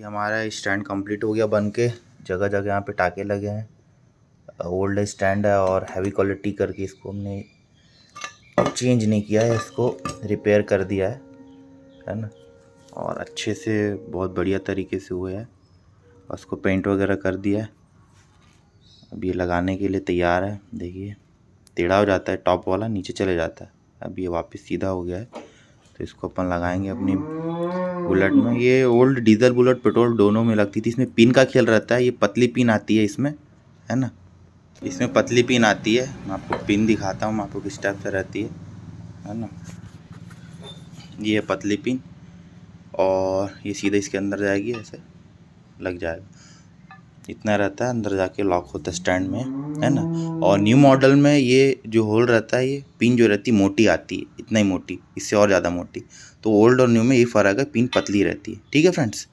ये हमारा stand complete हो गया बन के। जगह जगह यहाँ पे टाके लगे हैं। ओल्ड स्टैंड है और हैवी क्वालिटी करके इसको हमने चेंज नहीं किया है, इसको रिपेयर कर दिया है ना। और अच्छे से बहुत बढ़िया तरीके से हुए है। उसको पेंट वगैरह कर दिया है। अब ये लगाने के लिए तैयार है। देखिए टेढ़ा हो जाता है, टॉप वाला नीचे चले जाता है। अब ये वापस सीधा हो गया है, तो इसको अपन लगाएंगे अपनी बुलेट में। ये ओल्ड डीजल बुलेट पेट्रोल दोनों में लगती थी। इसमें पिन का खेल रहता है। ये पतली पिन आती है इसमें, है ना। इसमें पतली पिन आती है। मैं आपको पिन दिखाता हूँ आपको किस टाइप से रहती है ना। ये पतली पिन और ये सीधे इसके अंदर जाएगी, ऐसे लग जाएगा। इतना रहता है, अंदर जाके लॉक होता है स्टैंड में, है ना। और न्यू मॉडल में ये जो होल रहता है, ये पिन जो रहती है मोटी आती है, इतना ही मोटी, इससे और ज़्यादा मोटी। तो ओल्ड और न्यू में ये फ़र्क है, पिन पतली रहती है। ठीक है फ्रेंड्स।